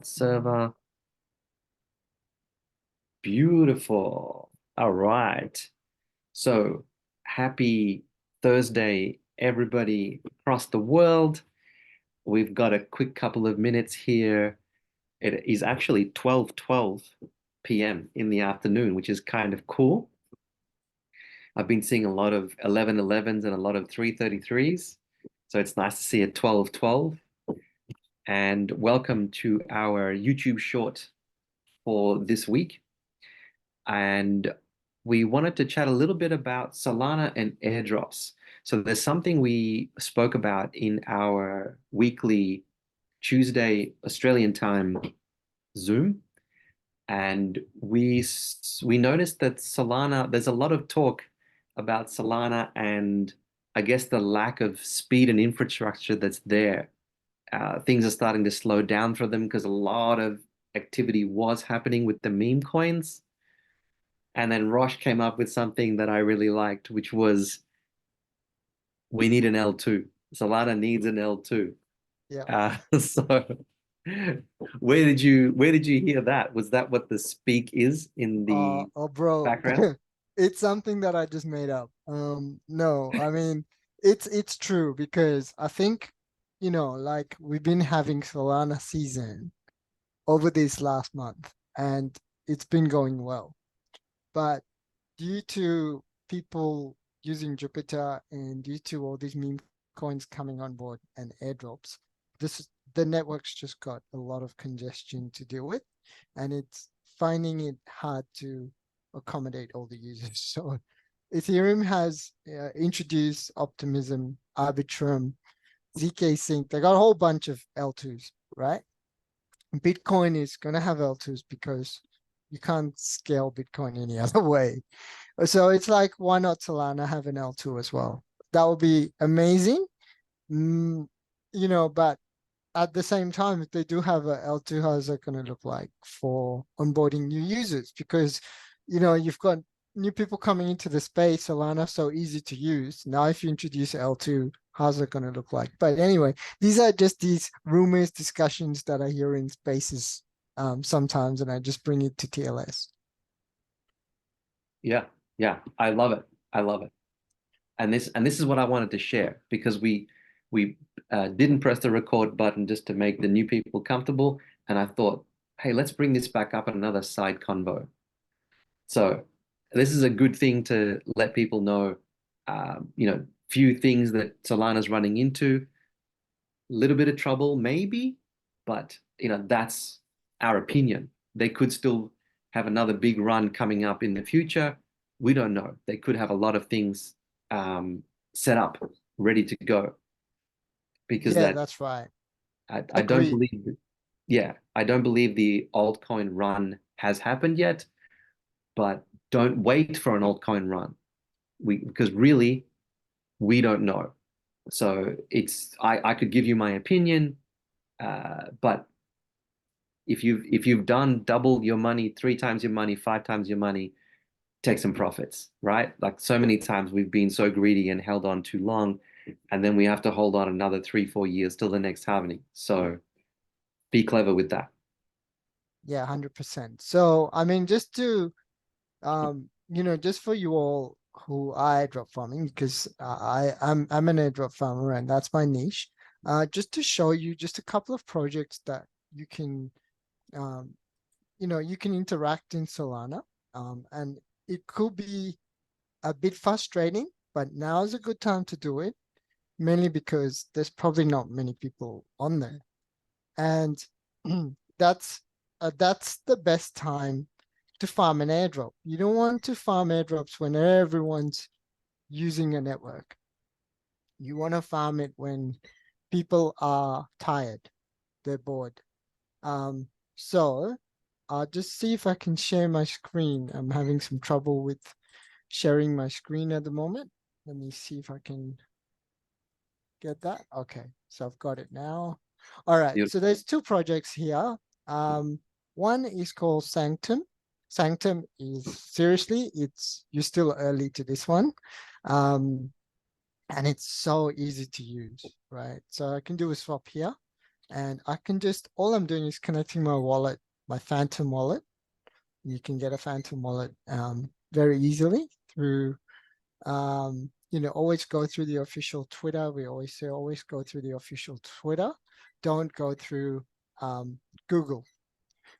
server. Beautiful. All right. So happy Thursday, everybody across the world. We've got a quick couple of minutes here. It is actually 12:12 p.m. in the afternoon, which is kind of cool. I've been seeing a lot of 11:11s and a lot of 3:33s. So it's nice to see a 12:12. And welcome to our YouTube short for this week. And we wanted to chat a little bit about Solana and airdrops. So there's something we spoke about in our weekly Tuesday Australian time Zoom, and we noticed that Solana, there's a lot of talk about Solana and I guess the lack of speed and infrastructure that's there. Things are starting to slow down for them because a lot of activity was happening with the meme coins. And then Rosh came up with something that I really liked, which was we need an L2. Solana needs an L2. Yeah. So where did you hear that? Was that what the speak is in the Oh, bro, background? it's something that I just made up. No, I mean, it's true because I think, like we've been having Solana season over this last month and it's been going well. But due to people using Jupiter and due to all these meme coins coming on board and airdrops, the network's just got a lot of congestion to deal with, and it's finding it hard to accommodate all the users. So Ethereum has introduced Optimism, Arbitrum, ZK Sync. They got a whole bunch of L2s, right? Bitcoin is going to have L2s because you can't scale Bitcoin any other way. So it's like, why not Solana have an L2 as well? That would be amazing. Mm, but at the same time, if they do have a L2, how's that going to look like for onboarding new users? Because, you've got new people coming into the space, Solana, so easy to use. Now, if you introduce L2, how's it going to look like? But anyway, these are just these rumors, discussions that I hear in spaces sometimes, and I just bring it to TLS. Yeah, yeah, I love it. I love it. And this is what I wanted to share because we didn't press the record button just to make the new people comfortable, and I thought, hey, let's bring this back up in another side convo. So this is a good thing to let people know, few things that Solana's running into, a little bit of trouble maybe, but that's our opinion. They could still have another big run coming up in the future. We don't know. They could have a lot of things set up, ready to go, because Yeah, that that's right. I don't Agree. believe, yeah, I don't believe the altcoin run has happened yet, but don't wait for an altcoin run. Because really we don't know. So I could give you my opinion, but if you've done double your money, three times your money, five times your money, take some profits, right? Like so many times we've been so greedy and held on too long, and then we have to hold on another 3, 4 years till the next halving. So be clever with that. Yeah, 100%. So, I mean, just to just for you all who are airdrop farming, because I'm an airdrop farmer and that's my niche. Just to show you just a couple of projects that you can um, you can interact in Solana. And it could be a bit frustrating, but now is a good time to do it, mainly because there's probably not many people on there. And that's the best time to farm an airdrop. You don't want to farm airdrops when everyone's using a network. You want to farm it when people are tired, they're bored. So I'll just see if I can share my screen. I'm having some trouble with sharing my screen at the moment. Let me see if I can get that. Okay, so I've got it now. All right, so there's two projects here. One is called Sanctum. Sanctum is seriously, you're still early to this one. And it's so easy to use, right? So I can do a swap here. and I can just, all I'm doing is connecting my wallet, my Phantom wallet. You can get a Phantom wallet very easily through, always go through the official Twitter. We always say, always go through the official Twitter. Don't go through Google,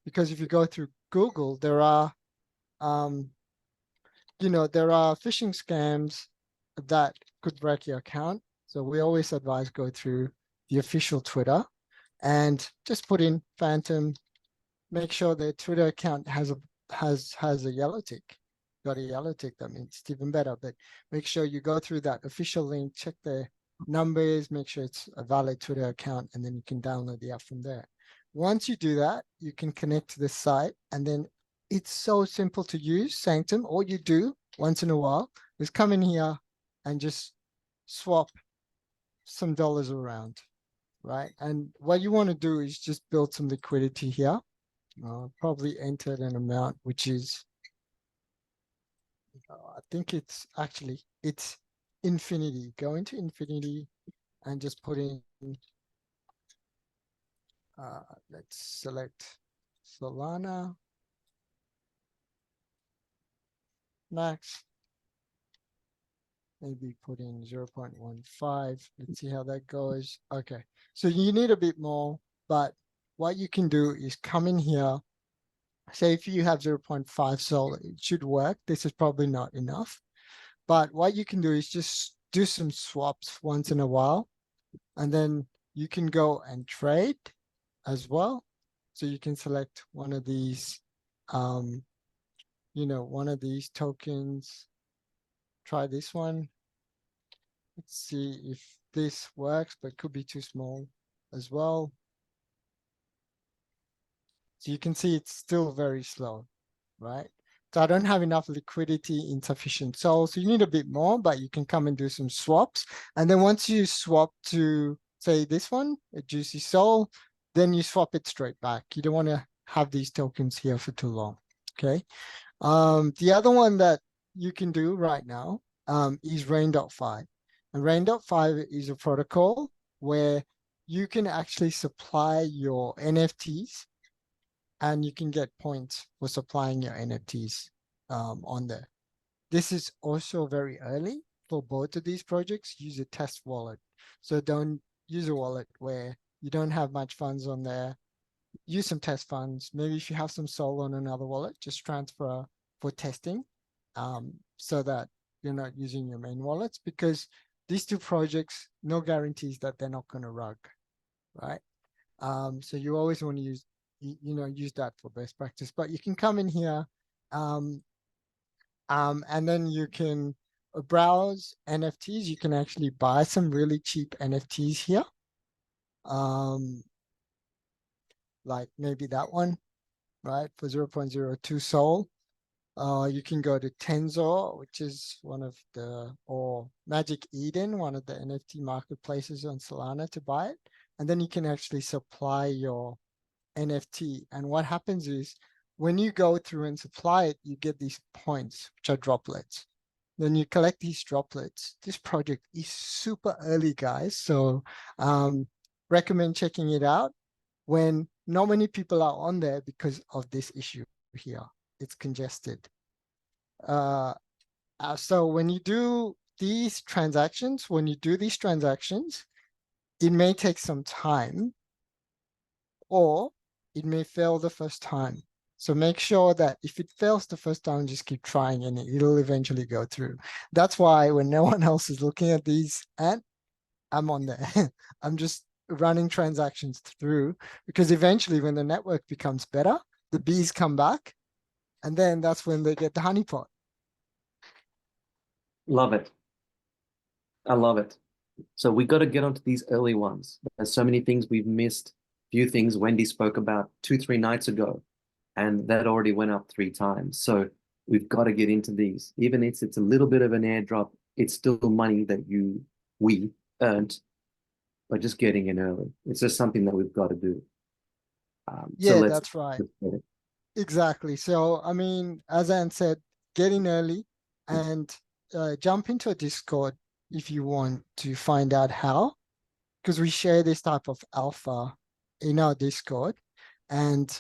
because if you go through Google, um, there are phishing scams that could wreck your account. So we always advise go through the official Twitter and just put in Phantom. Make sure the Twitter account has a yellow tick. Got a yellow tick, that means it's even better. But make sure you go through that official link, check the numbers, make sure it's a valid Twitter account, and then you can download the app from there. Once you do that, you can connect to the site, and then it's so simple to use Sanctum. All you do once in a while is come in here and just swap some dollars around, right? And what you want to do is just build some liquidity here. Probably entered an amount which is, I think it's infinity. Go into infinity and just put in, let's select Solana max, maybe put in 0.15. Let's see how that goes. Okay, so you need a bit more, but what you can do is come in here. Say if you have 0.5 Sol, it should work. This is probably not enough. But what you can do is just do some swaps once in a while, and then you can go and trade as well. So you can select one of these, one of these tokens. Try this one. Let's see if this works, but it could be too small as well. So you can see it's still very slow, right? So I don't have enough liquidity in sufficient Sol. So you need a bit more, but you can come and do some swaps. And then once you swap to, say, this one, a Juicy Sol, then you swap it straight back. You don't want to have these tokens here for too long, okay? The other one that you can do right now is rain.fi. And rain.fi is a protocol where you can actually supply your NFTs, and you can get points for supplying your NFTs on there. This is also very early for both of these projects. Use a test wallet. So don't use a wallet where you don't have much funds on there. Use some test funds. Maybe if you have some Sol on another wallet, just transfer for testing, so that you're not using your main wallets, because these two projects, no guarantees that they're not going to rug, right? So you always want to use that for best practice. But you can come in here, and then you can browse NFTs. You can actually buy some really cheap NFTs here. Like maybe that one, right? For 0.02 Sol. You can go to Tensor, which is or Magic Eden, one of the NFT marketplaces on Solana, to buy it. And then you can actually supply your NFT. And what happens is when you go through and supply it, you get these points, which are droplets. Then you collect these droplets. This project is super early, guys. So recommend checking it out when not many people are on there because of this issue here. It's congested. So when you do these transactions, it may take some time, or it may fail the first time. So make sure that if it fails the first time, just keep trying and it'll eventually go through. That's why when no one else is looking at these, and I'm on there, I'm just running transactions through, because eventually when the network becomes better, the bees come back, and then that's when they get the honeypot. Love it. I love it. So we got to get onto these early ones. There's so many things we've missed. Few things Wendy spoke about 2, 3 nights ago, and that already went up 3 times. So we've got to get into these. Even if it's a little bit of an airdrop, it's still money that we earned by just getting in early. It's just something that we've got to do. So Yeah, let's that's right. get it. Exactly. So, I mean, as Anne said, get in early and jump into a Discord if you want to find out how, because we share this type of alpha in our Discord, and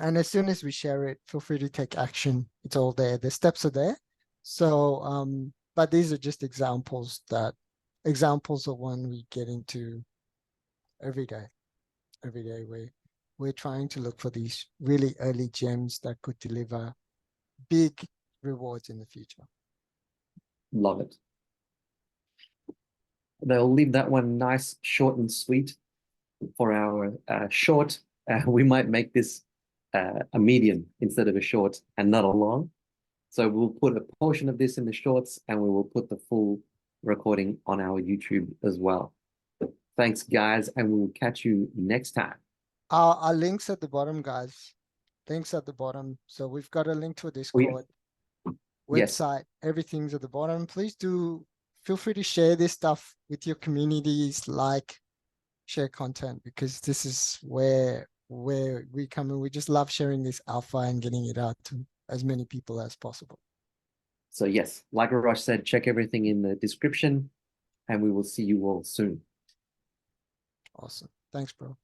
as soon as we share it, feel free to take action. It's all there. The steps are there. So but these are just examples of one we get into every day. Every day we're trying to look for these really early gems that could deliver big rewards in the future. Love it. They'll leave that one nice, short, and sweet for our short. We might make this a medium instead of a short and not a long. So we'll put a portion of this in the shorts and we will put the full recording on our YouTube as well. Thanks, guys, and we will catch you next time. Our links at the bottom, guys. Links at the bottom. So we've got a link to a Discord, Yes. website, everything's at the bottom. Please do feel free to share this stuff with your communities, share content, because this is where we come in. We just love sharing this alpha and getting it out to as many people as possible. So yes, like Rosh said, check everything in the description and we will see you all soon. Awesome. Thanks, bro.